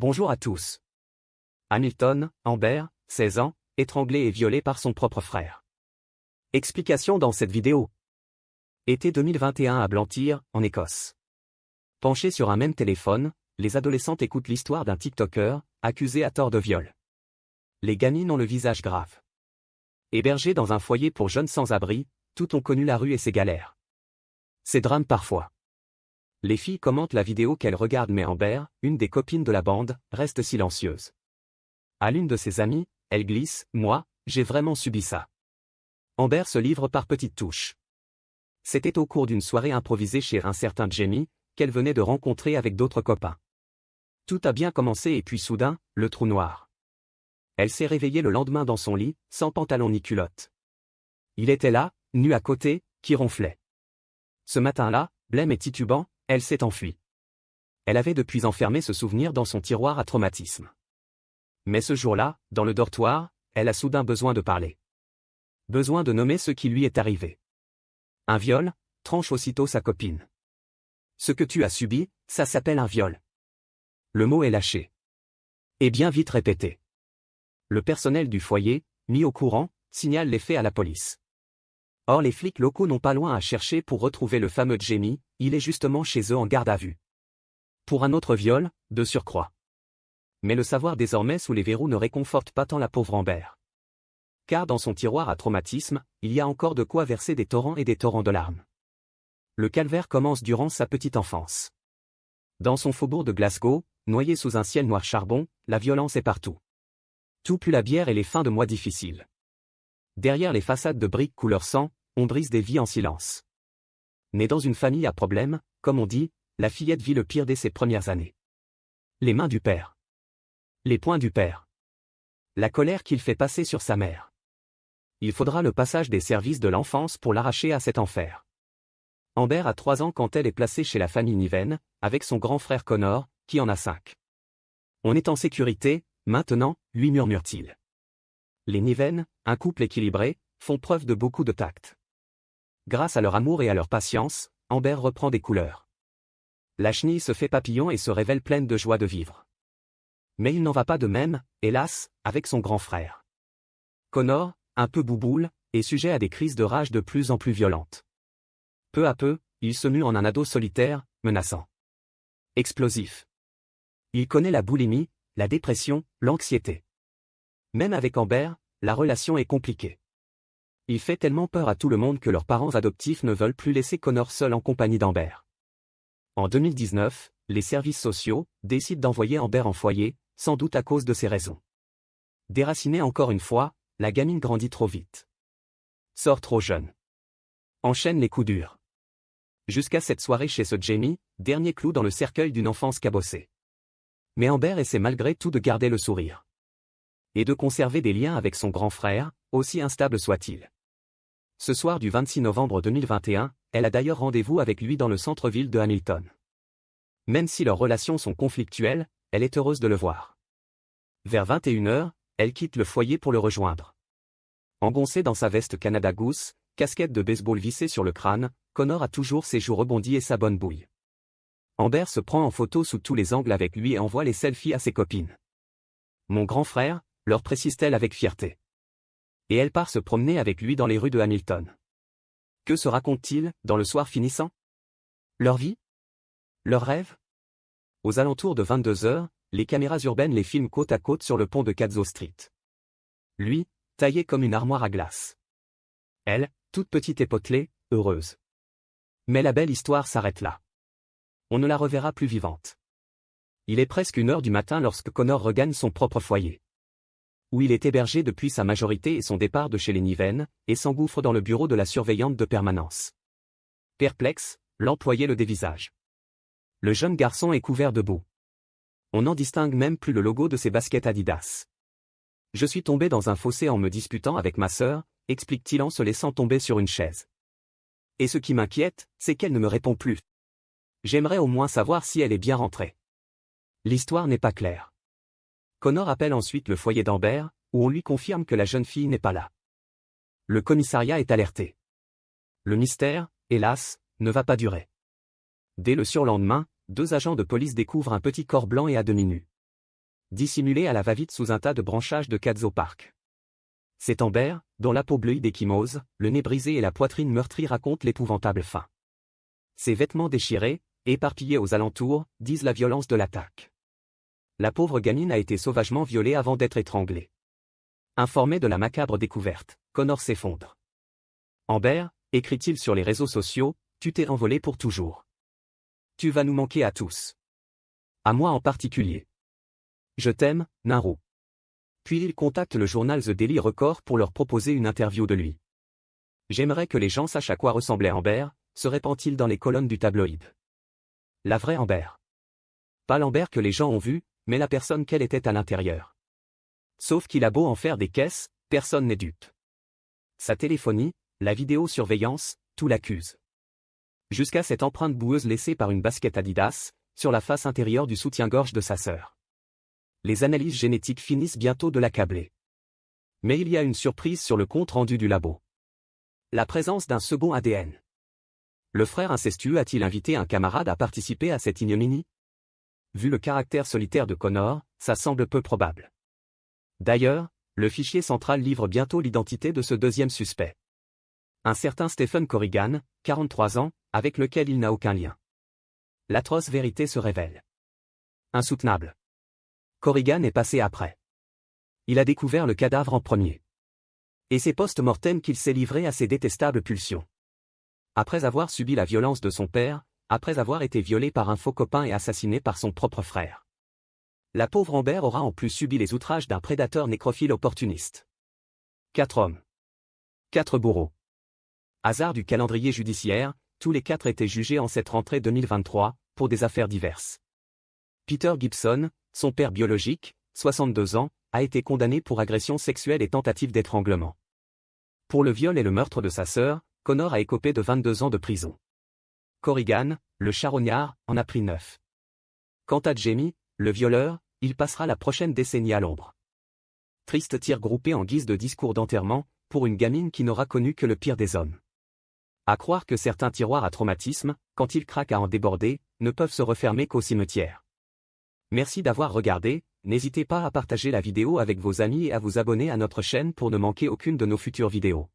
Bonjour à tous. Hamilton, Amber, 16 ans, étranglé et violé par son propre frère. Explication dans cette vidéo. Été 2021 à Blantyre, en Écosse. Penchés sur un même téléphone, les adolescentes écoutent l'histoire d'un TikToker, accusé à tort de viol. Les gamines ont le visage grave. Hébergées dans un foyer pour jeunes sans-abri, toutes ont connu la rue et ses galères. Ces drames parfois. Les filles commentent la vidéo qu'elles regardent mais Amber, une des copines de la bande, reste silencieuse. À l'une de ses amies, elle glisse « Moi, j'ai vraiment subi ça ». Amber se livre par petites touches. C'était au cours d'une soirée improvisée chez un certain Jamie, qu'elle venait de rencontrer avec d'autres copains. Tout a bien commencé et puis soudain, le trou noir. Elle s'est réveillée le lendemain dans son lit, sans pantalon ni culotte. Il était là, nu à côté, qui ronflait. Ce matin-là, blême et titubant, elle s'est enfuie. Elle avait depuis enfermé ce souvenir dans son tiroir à traumatisme. Mais ce jour-là, dans le dortoir, elle a soudain besoin de parler. Besoin de nommer ce qui lui est arrivé. Un viol, tranche aussitôt sa copine. Ce que tu as subi, ça s'appelle un viol. Le mot est lâché. Et bien vite répété. Le personnel du foyer, mis au courant, signale les faits à la police. Or les flics locaux n'ont pas loin à chercher pour retrouver le fameux Jamie, il est justement chez eux en garde à vue. Pour un autre viol, de surcroît. Mais le savoir désormais sous les verrous ne réconforte pas tant la pauvre Amber. Car dans son tiroir à traumatisme, il y a encore de quoi verser des torrents et des torrents de larmes. Le calvaire commence durant sa petite enfance. Dans son faubourg de Glasgow, noyé sous un ciel noir charbon, la violence est partout. Tout pue la bière et les fins de mois difficiles. Derrière les façades de briques couleur sang, on brise des vies en silence. Née dans une famille à problème, comme on dit, la fillette vit le pire dès ses premières années. Les mains du père. Les poings du père. La colère qu'il fait passer sur sa mère. Il faudra le passage des services de l'enfance pour l'arracher à cet enfer. Amber a 3 ans quand elle est placée chez la famille Niven, avec son grand frère Connor, qui en a 5. On est en sécurité, maintenant, lui murmure-t-il. Les Niven, un couple équilibré, font preuve de beaucoup de tact. Grâce à leur amour et à leur patience, Amber reprend des couleurs. La chenille se fait papillon et se révèle pleine de joie de vivre. Mais il n'en va pas de même, hélas, avec son grand frère. Connor, un peu bouboule, est sujet à des crises de rage de plus en plus violentes. Peu à peu, il se mue en un ado solitaire, menaçant. Explosif. Il connaît la boulimie, la dépression, l'anxiété. Même avec Amber, la relation est compliquée. Il fait tellement peur à tout le monde que leurs parents adoptifs ne veulent plus laisser Connor seul en compagnie d'Amber. En 2019, les services sociaux décident d'envoyer Amber en foyer, sans doute à cause de ces raisons. Déracinée encore une fois, la gamine grandit trop vite. Sort trop jeune. Enchaîne les coups durs. Jusqu'à cette soirée chez ce Jamie, dernier clou dans le cercueil d'une enfance cabossée. Mais Amber essaie malgré tout de garder le sourire. Et de conserver des liens avec son grand frère, aussi instable soit-il. Ce soir du 26 novembre 2021, elle a d'ailleurs rendez-vous avec lui dans le centre-ville de Hamilton. Même si leurs relations sont conflictuelles, elle est heureuse de le voir. Vers 21h, elle quitte le foyer pour le rejoindre. Engoncé dans sa veste Canada Goose, casquette de baseball vissée sur le crâne, Connor a toujours ses joues rebondies et sa bonne bouille. Amber se prend en photo sous tous les angles avec lui et envoie les selfies à ses copines. Mon grand frère, leur précise-t-elle avec fierté. Et elle part se promener avec lui dans les rues de Hamilton. Que se racontent-ils, dans le soir finissant? Leur vie? Leurs rêves? Aux alentours de 22h, les caméras urbaines les filment côte à côte sur le pont de Cazzo Street. Lui, taillé comme une armoire à glace. Elle, toute petite et potelée, heureuse. Mais la belle histoire s'arrête là. On ne la reverra plus vivante. Il est presque 1h du matin lorsque Connor regagne son propre foyer. Où il est hébergé depuis sa majorité et son départ de chez les Niven, et s'engouffre dans le bureau de la surveillante de permanence. Perplexe, l'employé le dévisage. Le jeune garçon est couvert de boue. On n'en distingue même plus le logo de ses baskets Adidas. Je suis tombé dans un fossé en me disputant avec ma sœur, explique-t-il en se laissant tomber sur une chaise. Et ce qui m'inquiète, c'est qu'elle ne me répond plus. J'aimerais au moins savoir si elle est bien rentrée. L'histoire n'est pas claire. Connor appelle ensuite le foyer d'Amber, où on lui confirme que la jeune fille n'est pas là. Le commissariat est alerté. Le mystère, hélas, ne va pas durer. Dès le surlendemain, 2 agents de police découvrent un petit corps blanc et à demi nu. dissimulé à la va-vite sous un tas de branchages de Kadzo Park. C'est Amber, dont la peau bleuie d'échymose, le nez brisé et la poitrine meurtrie racontent l'épouvantable fin. Ses vêtements déchirés, éparpillés aux alentours, disent la violence de l'attaque. La pauvre gamine a été sauvagement violée avant d'être étranglée. Informé de la macabre découverte, Connor s'effondre. Amber, écrit-il sur les réseaux sociaux, tu t'es envolé pour toujours. Tu vas nous manquer à tous. À moi en particulier. Je t'aime, Naru. Puis il contacte le journal The Daily Record pour leur proposer une interview de lui. J'aimerais que les gens sachent à quoi ressemblait Amber, se répand-il dans les colonnes du tabloïd. La vraie Amber. Pas l'Amber que les gens ont vue, mais la personne qu'elle était à l'intérieur. Sauf qu'il a beau en faire des caisses, personne n'est dupe. Sa téléphonie, la vidéosurveillance, tout l'accuse. Jusqu'à cette empreinte boueuse laissée par une basket Adidas, sur la face intérieure du soutien-gorge de sa sœur. Les analyses génétiques finissent bientôt de l'accabler. Mais il y a une surprise sur le compte rendu du labo. La présence d'un second ADN. Le frère incestueux a-t-il invité un camarade à participer à cette ignominie? Vu le caractère solitaire de Connor, ça semble peu probable. D'ailleurs, le fichier central livre bientôt l'identité de ce deuxième suspect. Un certain Stephen Corrigan, 43 ans, avec lequel il n'a aucun lien. L'atroce vérité se révèle. Insoutenable. Corrigan est passé après. Il a découvert le cadavre en premier. Et c'est post-mortem qu'il s'est livré à ses détestables pulsions. Après avoir subi la violence de son père, après avoir été violé par un faux copain et assassiné par son propre frère. La pauvre Amber aura en plus subi les outrages d'un prédateur nécrophile opportuniste. 4 hommes. 4 bourreaux. Hasard du calendrier judiciaire, tous les 4 étaient jugés en cette rentrée 2023, pour des affaires diverses. Peter Gibson, son père biologique, 62 ans, a été condamné pour agression sexuelle et tentative d'étranglement. Pour le viol et le meurtre de sa sœur, Connor a écopé de 22 ans de prison. Corrigan, le charognard, en a pris 9. Quant à Jamie, le violeur, il passera la prochaine décennie à l'ombre. Triste tir groupé en guise de discours d'enterrement, pour une gamine qui n'aura connu que le pire des hommes. À croire que certains tiroirs à traumatisme, quand ils craquent à en déborder, ne peuvent se refermer qu'au cimetière. Merci d'avoir regardé, n'hésitez pas à partager la vidéo avec vos amis et à vous abonner à notre chaîne pour ne manquer aucune de nos futures vidéos.